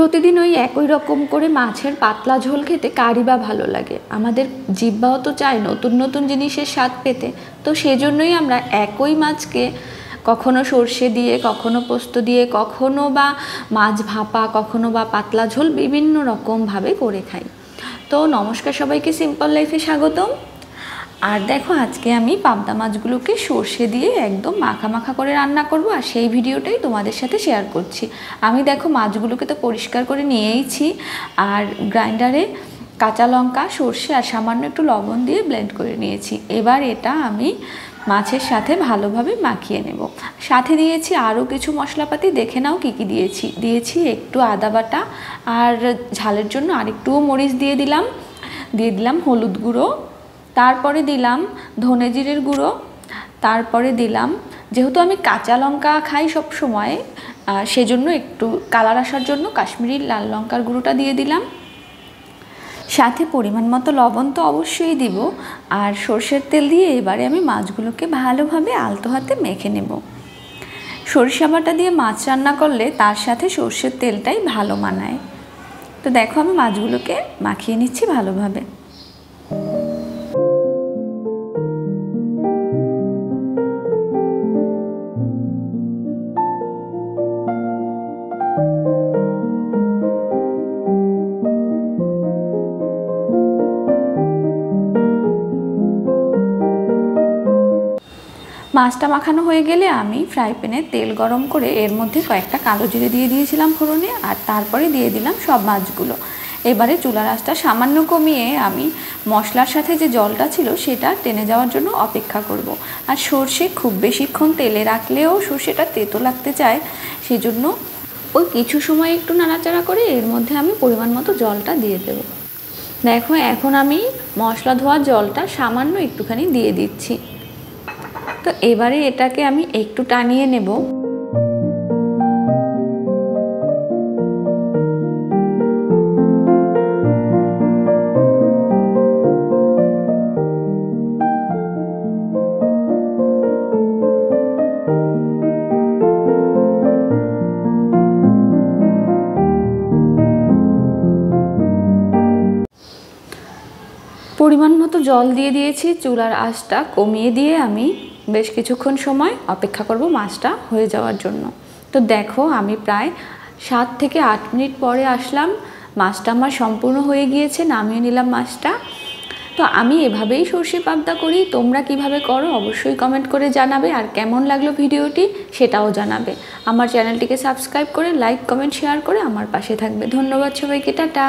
প্রতিদিন ওই একই রকম করে মাছের পাতলা ঝোল খেতে কারই বা ভালো লাগে। আমাদের জিহ্বাও তো চায় নতুন নতুন জিনিসের স্বাদ পেতে। তো সেজন্যই আমরা একই মাছকে কখনো সর্ষে দিয়ে, কখনো পোস্ত দিয়ে, কখনো বা মাছ ভাপা, কখনো বা পাতলা ঝোল বিভিন্ন রকমভাবে করে খাই। তো নমস্কার সবাইকে, সিম্পল লাইফে স্বাগতম। আর দেখো, আজকে আমি পাবদা মাছগুলোকে সর্ষে দিয়ে একদম মাখা মাখা করে রান্না করব, আর সেই ভিডিওটাই তোমাদের সাথে শেয়ার করছি। আমি দেখো মাছগুলোকে তো পরিষ্কার করে নিয়েইছি, আর গ্রাইন্ডারে কাঁচা লঙ্কা, সর্ষে আর সামান্য একটু লবণ দিয়ে ব্লেন্ড করে নিয়েছি। এবার এটা আমি মাছের সাথে ভালোভাবে মাখিয়ে নেব। সাথে দিয়েছি আরও কিছু মশলাপাতি, দেখে নাও কী কী দিয়েছি একটু আদা বাটা, আর ঝালের জন্য আরেকটু মরিচ দিয়ে দিলাম হলুদ গুঁড়ো, তারপরে দিলাম ধনে জিরের গুঁড়ো, তারপরে দিলাম, যেহেতু আমি কাঁচা লঙ্কা খাই সব সময়, সেজন্য একটু কালার আসার জন্য কাশ্মীরি লাল লঙ্কার গুঁড়োটা দিয়ে দিলাম। সাথে পরিমাণ মতো লবণ তো অবশ্যই দিব, আর সর্ষের তেল দিয়ে এবারে আমি মাছগুলোকে ভালোভাবে আলতো হাতে মেখে নেব। সরিষা বাটা দিয়ে মাছ রান্না করলে তার সাথে সর্ষের তেলটাই ভালো মানায়। তো দেখো, আমি মাছগুলোকে মাখিয়ে নিচ্ছি ভালোভাবে। মাছটা মাখানো হয়ে গেলে আমি ফ্রাই প্যানে তেল গরম করে এর মধ্যে কয়েকটা কালো জিরে দিয়ে দিয়েছিলাম ফোড়নে, আর তারপরে দিয়ে দিলাম সব মাছগুলো। এবারে চুলার আঁচটা সামান্য কমিয়ে আমি মশলার সাথে যে জলটা ছিল সেটা টেনে যাওয়ার জন্য অপেক্ষা করব। আর সর্ষে খুব বেশিক্ষণ তেলে রাখলেও সর্ষেটা তেতো লাগতে চায়, সেজন্য ওই কিছু সময় একটু নাড়াচাড়া করে এর মধ্যে আমি পরিমাণ মতো জলটা দিয়ে দেব। দেখো, এখন আমি মশলা ধোয়ার জলটা সামান্য একটুখানি দিয়ে দিচ্ছি। তো এবারে এটাকে আমি একটু টানিয়ে নেব। পরিমাণ মতো জল দিয়ে দিয়েছি, চুলার আঁচটা কমিয়ে দিয়ে আমি বেশ কিছুক্ষণ সময় অপেক্ষা করব মাছটা হয়ে যাওয়ার জন্য। তো দেখো, আমি প্রায় 7 থেকে 8 মিনিট পরে আসলাম, মাছটা আমার সম্পূর্ণ হয়ে গিয়েছে, নামিয়ে নিলাম মাছটা। তো আমি এভাবেই সর্ষে পাবদা করি, তোমরা কিভাবে করো অবশ্যই কমেন্ট করে জানাবে, আর কেমন লাগলো ভিডিওটি সেটাও জানাবে। আমার চ্যানেলটিকে সাবস্ক্রাইব করে লাইক, কমেন্ট, শেয়ার করে আমার পাশে থাকবে। ধন্যবাদ সবাইকে, টাটা।